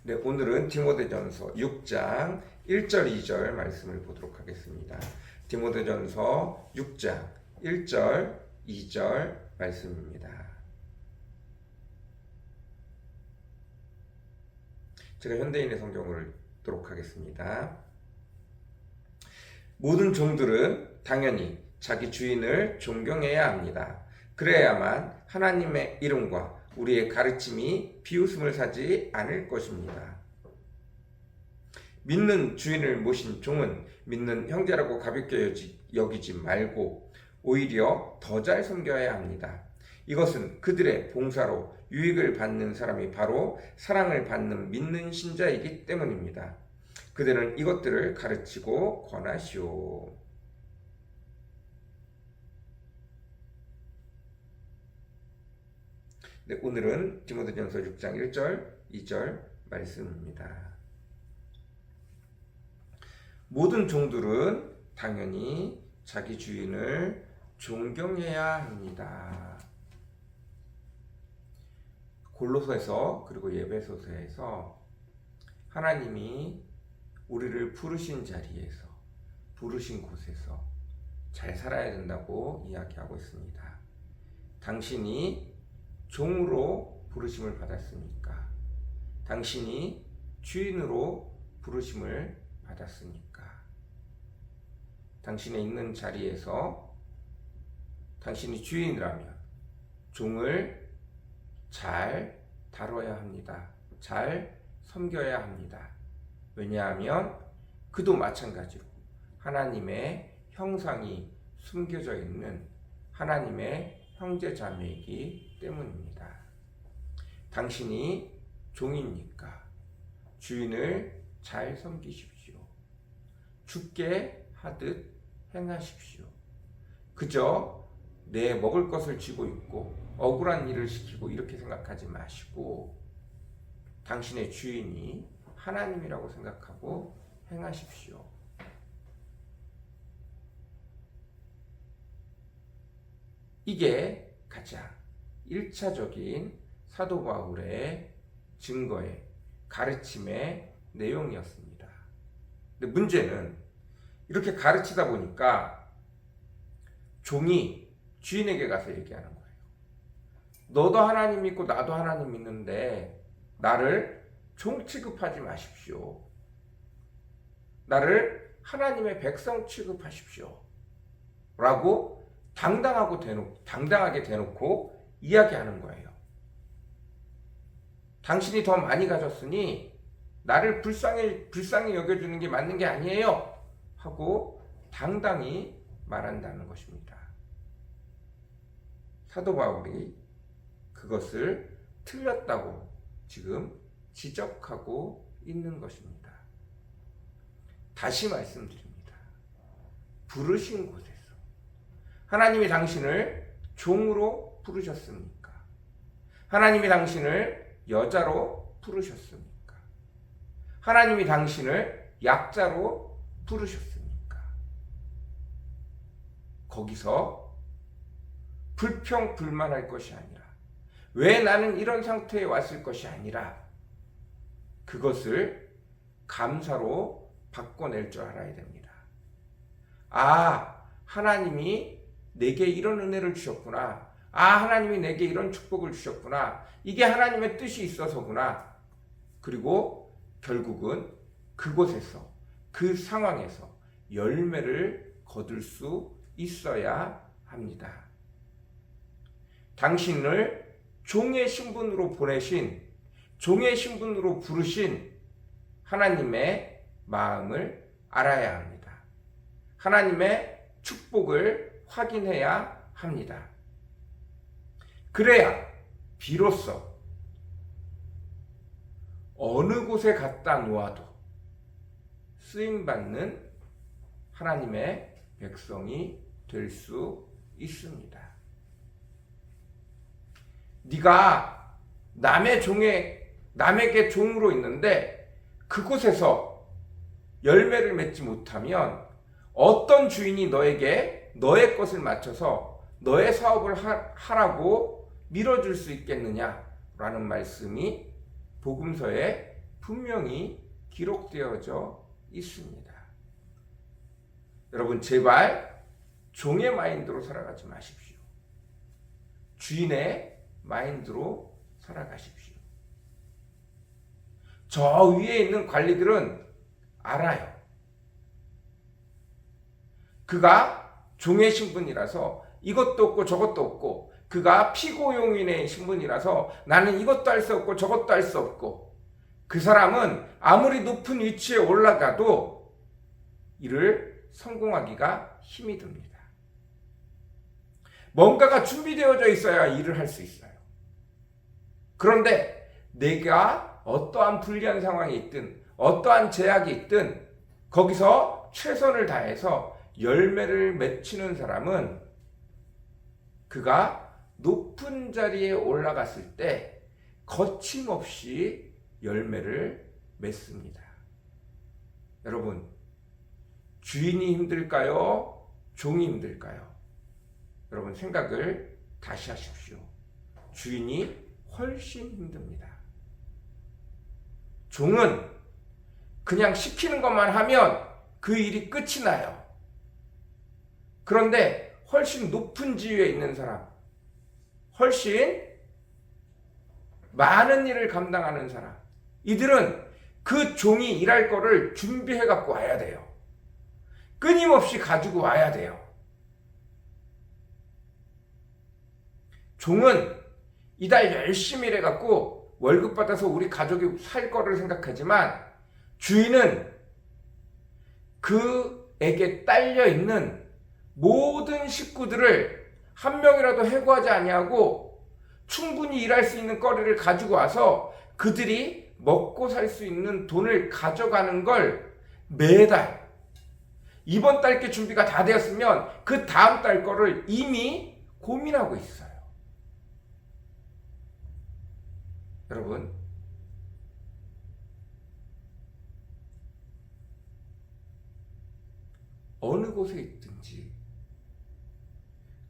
네, 오늘은 디모데전서 6장 1절 2절 말씀을 보도록 하겠습니다. 디모데전서 6장 1절 2절 말씀입니다. 제가 현대인의 성경을 읽도록 하겠습니다. 모든 종들은 당연히 자기 주인을 존경해야 합니다. 그래야만 하나님의 이름과 우리의 가르침이 비웃음을 사지 않을 것입니다. 믿는 주인을 모신 종은 믿는 형제라고 가볍게 여기지 말고 오히려 더 잘 섬겨야 합니다. 이것은 그들의 봉사로 유익을 받는 사람이 바로 사랑을 받는 믿는 신자이기 때문입니다. 그들은 이것들을 가르치고 권하시오. 네, 오늘은 디모데전서 6장 1절, 2절 말씀입니다. 모든 종들은 당연히 자기 주인을 존경해야 합니다. 골로새서 그리고 에베소서에서 하나님이 우리를 부르신 자리에서, 부르신 곳에서 잘 살아야 된다고 이야기하고 있습니다. 당신이 종으로 부르심을 받았습니까? 당신이 주인으로 부르심을 받았습니까? 당신의 있는 자리에서 당신이 주인이라면 종을 잘 다뤄야 합니다. 잘 섬겨야 합니다. 왜냐하면 그도 마찬가지로 하나님의 형상이 숨겨져 있는 하나님의 형제 자매이기 때문입니다. 당신이 종이니까 주인을 잘 섬기십시오. 죽게 하듯 행하십시오. 그저 내 먹을 것을 쥐고 있고 억울한 일을 시키고 이렇게 생각하지 마시고 당신의 주인이 하나님이라고 생각하고 행하십시오. 이게 가장 1차적인 사도 바울의 증거의 가르침의 내용이었습니다. 근데 문제는 이렇게 가르치다 보니까 종이 주인에게 가서 얘기하는 거예요. 너도 하나님 믿고 나도 하나님 믿는데 나를 종 취급하지 마십시오. 나를 하나님의 백성 취급하십시오. 라고 당당하게 대놓고 이야기하는 거예요. 당신이 더 많이 가졌으니 나를 불쌍히 여겨주는 게 맞는 게 아니에요. 하고 당당히 말한다는 것입니다. 사도 바울이 그것을 틀렸다고 지금 지적하고 있는 것입니다. 다시 말씀드립니다. 부르신 곳에서 하나님이 당신을 종으로 부르셨습니까? 하나님이 당신을 여자로 부르셨습니까? 하나님이 당신을 약자로 부르셨습니까? 거기서 불평불만할 것이 아니라 왜 나는 이런 상태에 왔을 것이 아니라 그것을 감사로 바꿔낼 줄 알아야 됩니다. 아, 하나님이 내게 이런 은혜를 주셨구나. 아, 하나님이 내게 이런 축복을 주셨구나. 이게 하나님의 뜻이 있어서구나. 그리고 결국은 그곳에서, 그 상황에서 열매를 거둘 수 있어야 합니다. 당신을 종의 신분으로 보내신, 종의 신분으로 부르신 하나님의 마음을 알아야 합니다. 하나님의 축복을 확인해야 합니다. 그래야 비로소 어느 곳에 갖다 놓아도 쓰임받는 하나님의 백성이 될 수 있습니다. 네가 남에게 종으로 있는데 그곳에서 열매를 맺지 못하면 어떤 주인이 너에게 너의 것을 맞춰서 너의 사업을 하라고 밀어줄 수 있겠느냐라는 말씀이 복음서에 분명히 기록되어져 있습니다. 여러분, 제발 종의 마인드로 살아가지 마십시오. 주인의 마인드로 살아가십시오. 저 위에 있는 관리들은 알아요. 그가 종의 신분이라서 이것도 없고 저것도 없고, 그가 피고용인의 신분이라서 나는 이것도 할 수 없고 저것도 할 수 없고, 그 사람은 아무리 높은 위치에 올라가도 일을 성공하기가 힘이 듭니다. 뭔가가 준비되어져 있어야 일을 할 수 있어요. 그런데 내가 어떠한 불리한 상황이 있든 어떠한 제약이 있든 거기서 최선을 다해서 열매를 맺히는 사람은 그가 높은 자리에 올라갔을 때 거침없이 열매를 맺습니다. 여러분, 주인이 힘들까요? 종이 힘들까요? 여러분, 생각을 다시 하십시오. 주인이 훨씬 힘듭니다. 종은 그냥 시키는 것만 하면 그 일이 끝이 나요. 그런데 훨씬 높은 지위에 있는 사람, 훨씬 많은 일을 감당하는 사람, 이들은 그 종이 일할 거를 준비해 갖고 와야 돼요. 끊임없이 가지고 와야 돼요. 종은 이달 열심히 일해 갖고 월급 받아서 우리 가족이 살 거를 생각하지만, 주인은 그에게 딸려 있는 모든 식구들을 한 명이라도 해고하지 아니하고 충분히 일할 수 있는 거리를 가지고 와서 그들이 먹고 살 수 있는 돈을 가져가는 걸 매달, 이번 달 게 준비가 다 되었으면 그 다음 달 거를 이미 고민하고 있어요. 여러분, 어느 곳에 있든지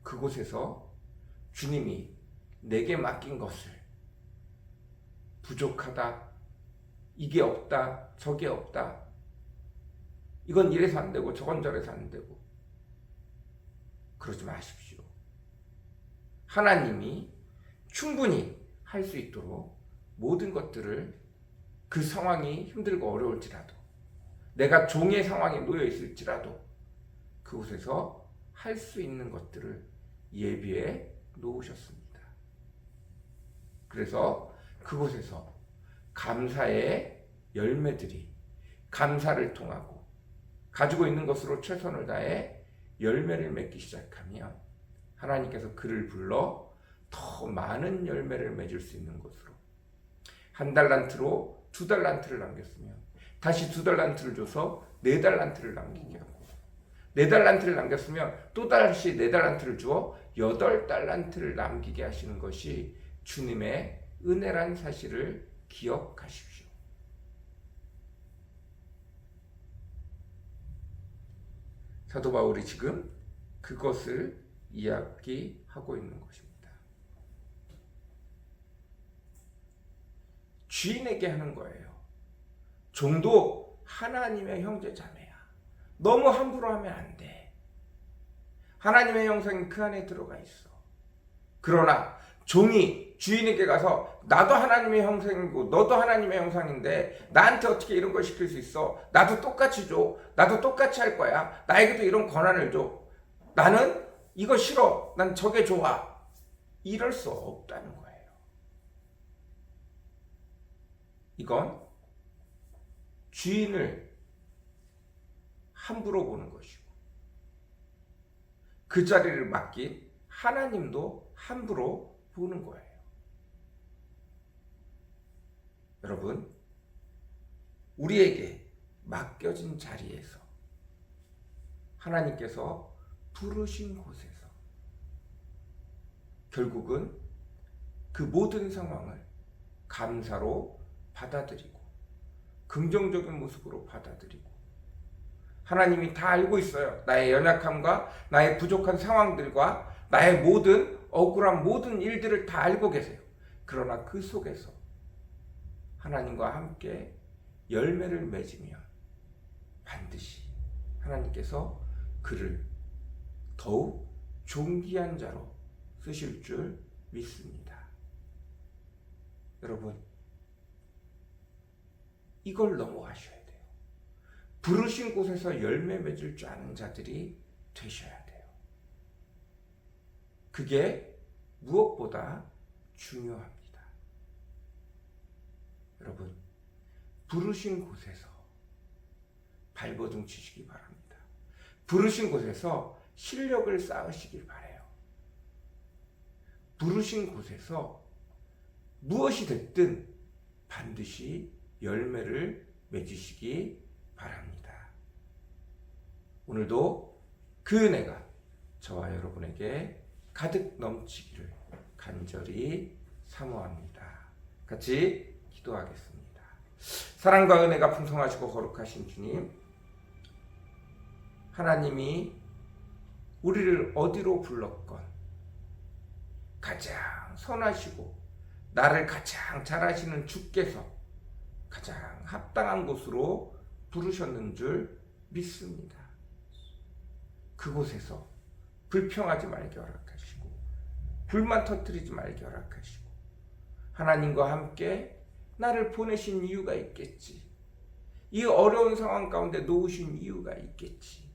그곳에서 주님이 내게 맡긴 것을 부족하다, 이게 없다, 저게 없다, 이건 이래서 안 되고 저건 저래서 안 되고 그러지 마십시오. 하나님이 충분히 할 수 있도록 모든 것들을, 그 상황이 힘들고 어려울지라도, 내가 종의 상황에 놓여 있을지라도 그곳에서 할 수 있는 것들을 예비해 놓으셨습니다. 그래서 그곳에서 감사의 열매들이, 감사를 통하고 가지고 있는 것으로 최선을 다해 열매를 맺기 시작하면 하나님께서 그를 불러 더 많은 열매를 맺을 수 있는 곳으로, 1달란트로 2달란트를 남겼으면 다시 2달란트를 줘서 4달란트를 남기게 하고, 4달란트를 남겼으면 또 다시 4달란트를 주어 8달란트를 남기게 하시는 것이 주님의 은혜란 사실을 기억하십시오. 사도 바울이 지금 그것을 이야기하고 있는 것입니다. 주인에게 하는 거예요. 종도 하나님의 형제 자매야. 너무 함부로 하면 안 돼. 하나님의 형상이 그 안에 들어가 있어. 그러나 종이 주인에게 가서 나도 하나님의 형상이고 너도 하나님의 형상인데 나한테 어떻게 이런 걸 시킬 수 있어? 나도 똑같이 줘. 나도 똑같이 할 거야. 나에게도 이런 권한을 줘. 나는 이거 싫어. 난 저게 좋아. 이럴 수 없다는 거예요. 이건 주인을 함부로 보는 것이고, 그 자리를 맡긴 하나님도 함부로 보는 거예요. 여러분, 우리에게 맡겨진 자리에서, 하나님께서 부르신 곳에서 결국은 그 모든 상황을 감사로 받아들이고 긍정적인 모습으로 받아들이고, 하나님이 다 알고 있어요. 나의 연약함과 나의 부족한 상황들과 나의 모든 억울한 모든 일들을 다 알고 계세요. 그러나 그 속에서 하나님과 함께 열매를 맺으면 반드시 하나님께서 그를 더욱 존귀한 자로 쓰실 줄 믿습니다. 여러분, 이걸 넘어가셔야 돼요. 부르신 곳에서 열매 맺을 줄 아는 자들이 되셔야 돼요. 그게 무엇보다 중요합니다. 여러분, 부르신 곳에서 발버둥 치시기 바랍니다. 부르신 곳에서 실력을 쌓으시길 바라요. 부르신 곳에서 무엇이 됐든 반드시 열매를 맺으시기 바랍니다. 오늘도 그 은혜가 저와 여러분에게 가득 넘치기를 간절히 사모합니다. 같이 기도하겠습니다. 사랑과 은혜가 풍성하시고 거룩하신 주님, 하나님이 우리를 어디로 불렀건 가장 선하시고 나를 가장 잘 아시는 주께서 가장 합당한 곳으로 부르셨는 줄 믿습니다. 그곳에서 불평하지 말게 허락하시고 불만 터뜨리지 말게 허락하시고 하나님과 함께 나를 보내신 이유가 있겠지. 이 어려운 상황 가운데 놓으신 이유가 있겠지.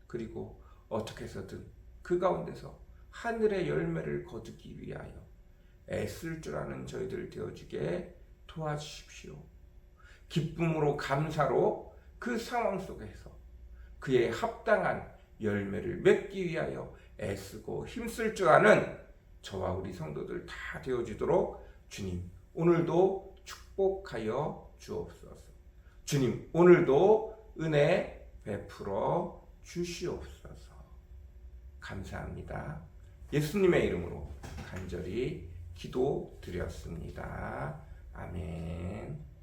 그리고 어떻게 해서든 그 가운데서 하늘의 열매를 거두기 위하여 애쓸 줄 아는 저희들 되어주게 도와주십시오. 기쁨으로 감사로 그 상황 속에서 그의 합당한 열매를 맺기 위하여 애쓰고 힘쓸 줄 아는 저와 우리 성도들 다 되어주도록 주님 오늘도 축복하여 주옵소서. 주님 오늘도 은혜 베풀어 주시옵소서. 감사합니다. 예수님의 이름으로 간절히 기도드렸습니다. 아멘.